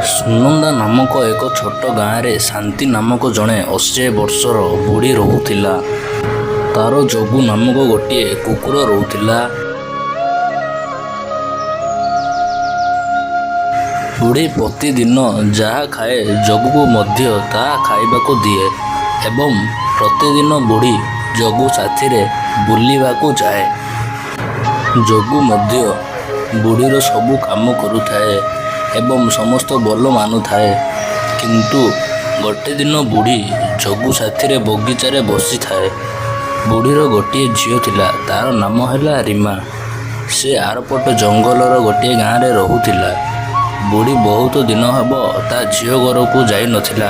ସୁନନ୍ଦା ନାମକ ଏକ ଛୋଟ ଗାଁରେ ଶାନ୍ତି ନାମକ ଜଣେ 80 ବର୍ଷର ବୁଢ଼ୀ ରହୁଥିଲା। ତାର ଜଗୁ ନାମକ ଗୋଟିଏ କୁକୁର ରହୁଥିଲା। ବୁଢ଼ୀ ପ୍ରତିଦିନ ଯାହା ଖାଏ ଜଗୁକୁ ମଧ୍ୟ ତାହା ଖାଇବାକୁ ଦିଏ ଏବଂ ପ୍ରତିଦିନ ବୁଢ଼ୀ ଜଗୁ ସାଥିରେ ବୁଲିବାକୁ ଯାଏ। ଜଗୁ ମଧ୍ୟ ବୁଢ଼ୀର ସବୁ କାମ କରୁଥାଏ ଏବଂ ସମସ୍ତ ଭଲ ମାନୁଥାଏ। କିନ୍ତୁ ଗୋଟିଏ ଦିନ ବୁଢ଼ୀ ଜଗୁ ସାଥିରେ ବଗିଚାରେ ବସିଥାଏ। ବୁଢ଼ୀର ଗୋଟିଏ ଝିଅ ଥିଲା, ତାର ନାମ ହେଲା ରୀମା। ସେ ଆରପଟ ଜଙ୍ଗଲର ଗୋଟିଏ ଗାଁରେ ରହୁଥିଲା। ବୁଢ଼ୀ ବହୁତ ଦିନ ହେବ ତା ଝିଅ ଘରକୁ ଯାଇନଥିଲା।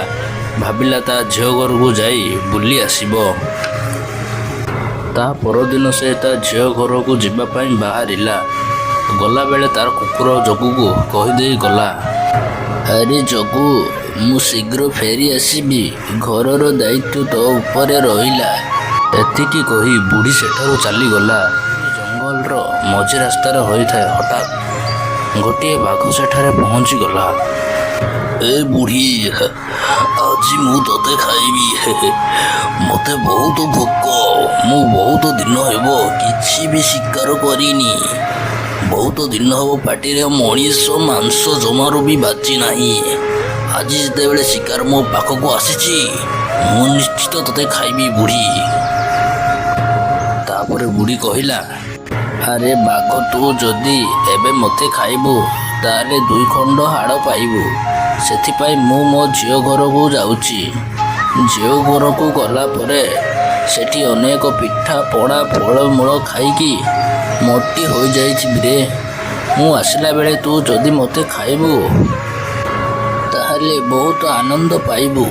ଭାବିଲା ତା ଝିଅ ଘରକୁ ଯାଇ ବୁଲି ଆସିବ। ତା ପରଦିନ ସେ ତା ଝିଅ ଘରକୁ ଯିବା ପାଇଁ ବାହାରିଲା। ଗଲାବେଳେ ତାର କୁକୁର ଜଗୁକୁ କହିଦେଇ ଗଲା, ଆରେ ଜଗୁ, ମୁଁ ଶୀଘ୍ର ଫେରି ଆସିବି। ଘରର ଦାୟିତ୍ୱ ତୋ ଉପରେ ରହିଲା। ଏତିକି କହି ବୁଢ଼ୀ ସେଠାରୁ ଚାଲିଗଲା। ଜଙ୍ଗଲର ମଝି ରାସ୍ତାରେ ହୋଇଥାଏ, ହଠାତ୍ ଗୋଟିଏ ବାଘ ସେଠାରେ ପହଞ୍ଚିଗଲା। ଏ ବୁଢ଼ୀ, ଆଜି ମୁଁ ତୋତେ ଖାଇବି। ମୋତେ ବହୁତ ଭୋକ। ମୁଁ ବହୁତ ଦିନ ହେବ କିଛି ବି ଶିକାର କରିନି। ବହୁତ ଦିନ ହେବ ପାଟିରେ ମଣିଷ ମାଂସ ଜମାରୁ ବି ବାଜି ନାହିଁ। ଆଜି ଯେତେବେଳେ ଶିକାର ମୋ ପାଖକୁ ଆସିଛି, ମୁଁ ନିଶ୍ଚିତ ତୋତେ ଖାଇବି ବୁଢ଼ୀ। ତାପରେ ବୁଢ଼ୀ କହିଲା, ଆରେ ବାଘ, ତୁ ଯଦି ଏବେ ମୋତେ ଖାଇବୁ ତାହେଲେ 2 ଖଣ୍ଡ ହାଡ଼ ପାଇବୁ। ସେଥିପାଇଁ ମୁଁ ମୋ ଝିଅ ଘରକୁ ଯାଉଛି। ଝିଅ ଘରକୁ ଗଲା ପରେ ସେଠି ଅନେକ ପିଠା ପଣା ଫଳମୂଳ ଖାଇକି ମୋଟି ହୋଇଯାଇଥିବି ରେ। ମୁଁ ଆସିଲା ବେଳେ ତୁ ଯଦି ମୋତେ ଖାଇବୁ ତାହେଲେ ବହୁତ ଆନନ୍ଦ ପାଇବୁ।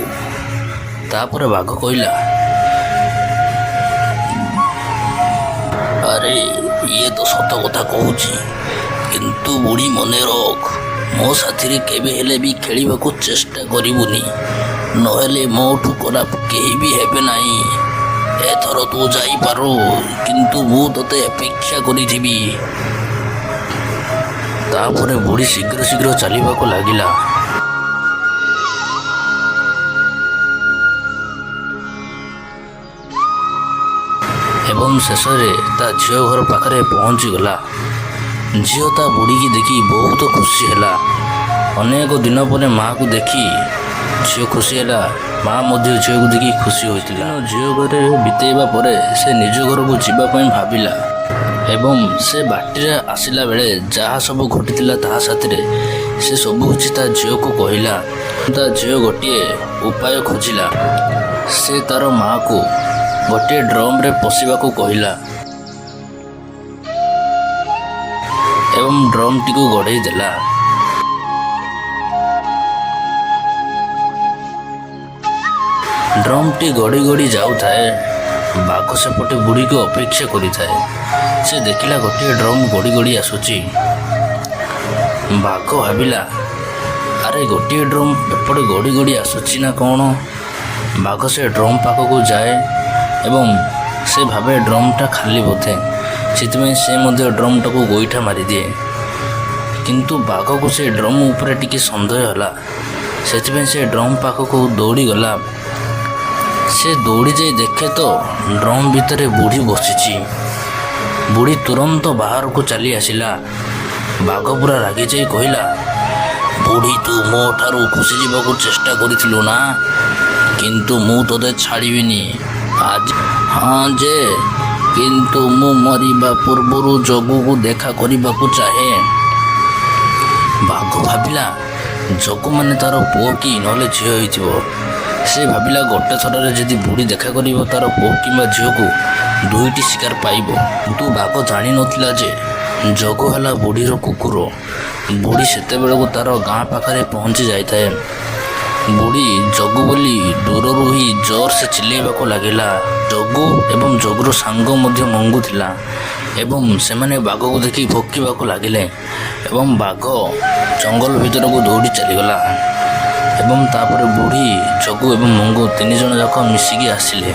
ତାପରେ ବାଘ କହିଲା, ଆରେ ଇଏ ତ ସତ କଥା କହୁଛି, କିନ୍ତୁ ବୁଢ଼ୀ ମନେ ରଖ, ମୋ ସାଥିରେ କେବେ ହେଲେ ବି ଖେଳିବାକୁ ଚେଷ୍ଟା କରିବୁନି, ନହେଲେ ମୋଠୁ ଖରାପ କେହି ବି ହେବେ ନାହିଁ। ଏଥର ତୁ ଯାଇପାରୁ, କିନ୍ତୁ ମୁଁ ତୋତେ ଅପେକ୍ଷା କରିଥିବି। ତାପରେ ବୁଢ଼ୀ ଶୀଘ୍ର ଶୀଘ୍ର ଚାଲିବାକୁ ଲାଗିଲା। ଏବଂ ଶେଷରେ ତା ଝିଅ ଘର ପାଖରେ ପହଞ୍ଚିଗଲା। ଝିଅ ତା ବୁଢ଼ୀକି ଦେଖି ବହୁତ ଖୁସି ହେଲା। ଅନେକ ଦିନ ପରେ ମାଆକୁ ଦେଖି ଝିଅ ଖୁସି ହେଲା। ମା ମଧ୍ୟ ଝିଅକୁ ଦେଖି ଖୁସି ହୋଇଥିଲା। ଝିଅ ଘରେ ବିତେଇବା ପରେ ସେ ନିଜ ଘରକୁ ଯିବା ପାଇଁ ଭାବିଲା ଏବଂ ସେ ବାଟିରେ ଆସିଲା ବେଳେ ଯାହା ସବୁ ଘଟିଥିଲା ତାହା ସାଥିରେ ସେ ସବୁ କିଛି ତା ଝିଅକୁ କହିଲା। ତା ଝିଅ ଗୋଟିଏ ଉପାୟ ଖୋଜିଲା। ସେ ତାର ମାଆକୁ ଗୋଟିଏ ଡ୍ରମରେ ପଶିବାକୁ କହିଲା ଏବଂ ଡ୍ରମଟିକୁ ଗଡ଼େଇ ଦେଲା। ଡ୍ରମଟି ଗଡ଼ି ଗଡ଼ି ଯାଉଥାଏ। ବାଘ ସେପଟେ ବୁଢ଼ୀକୁ ଅପେକ୍ଷା କରିଥାଏ। ସେ ଦେଖିଲା ଗୋଟିଏ ଡ୍ରମ ଗଡ଼ି ଗଡ଼ି ଆସୁଛି। ବାଘ ଭାବିଲା, ଆରେ ଗୋଟିଏ ଡ୍ରମ ଏପଟେ ଗଡ଼ି ଗଡ଼ି ଆସୁଛି ନା କ'ଣ? ବାଘ ସେ ଡ୍ରମ ପାଖକୁ ଯାଏ ଏବଂ ସେ ଭାବେ ଡ୍ରମଟା ଖାଲି ବୋଧେ। ସେଥିପାଇଁ ସେ ମଧ୍ୟ ଡ୍ରମଟାକୁ ଗୋଇଠା ମାରିଦିଏ। କିନ୍ତୁ ବାଘକୁ ସେ ଡ୍ରମ ଉପରେ ଟିକେ ସନ୍ଦେହ ହେଲା। ସେଥିପାଇଁ ସେ ଡ୍ରମ ପାଖକୁ ଦୌଡ଼ିଗଲା। ସେ ଦୌଡ଼ି ଯାଇ ଦେଖେ ତ ଡ୍ରମ ଭିତରେ ବୁଢ଼ୀ ବସିଛି। ବୁଢ଼ୀ ତୁରନ୍ତ ବାହାରକୁ ଚାଲି ଆସିଲା। ବାଘ ପୁରା ରାଗିଯାଇ କହିଲା, ବୁଢ଼ୀ, ତୁ ମୋ ଠାରୁ ଖସି ଯିବାକୁ ଚେଷ୍ଟା କରିଥିଲୁ ନା? କିନ୍ତୁ ମୁଁ ତୋତେ ଛାଡ଼ିବିନି ଆଜି। ହଁ ଯେ, କିନ୍ତୁ ମୁଁ ମରିବା ପୂର୍ବରୁ ଜଗୁକୁ ଦେଖା କରିବାକୁ ଚାହେଁ। ବାଘ ଭାବିଲା, ଜଗୁ ମାନେ ତାର ପୁଅ କି ନହେଲେ ଝିଅ ହେଇଥିବ। ସେ ଭାବିଲା ଗୋଟେ ଥରରେ ଯଦି ବୁଢ଼ୀ ଦେଖା କରିବ ତାର ପୁଅ କିମ୍ବା ଝିଅକୁ, 2ଟି ଶିକାର ପାଇବ। କିନ୍ତୁ ବାଘ ଜାଣିନଥିଲା ଯେ ଜଗୁ ହେଲା ବୁଢ଼ୀର କୁକୁର। ବୁଢ଼ୀ ସେତେବେଳକୁ ତାର ଗାଁ ପାଖରେ ପହଞ୍ଚି ଯାଇଥାଏ। ବୁଢ଼ୀ ଜଗୁ ବୋଲି ଦୂରରୁ ହିଁ ଜୋରସେ ଚିଲେଇବାକୁ ଲାଗିଲା। ଜଗୁ ଏବଂ ଜଗୁର ସାଙ୍ଗ ମଧ୍ୟ ମଙ୍ଗୁଥିଲା ଏବଂ ସେମାନେ ବାଘକୁ ଦେଖି ଭୋକିବାକୁ ଲାଗିଲେ ଏବଂ ବାଘ ଜଙ୍ଗଲ ଭିତରକୁ ଦୌଡ଼ି ଚାଲିଗଲା। ଏବଂ ତାପରେ ବୁଢ଼ୀ, ଜଗୁ ଏବଂ ମଙ୍ଗୁ 3 ଜଣ ଯାକ ମିଶିକି ଆସିଲେ।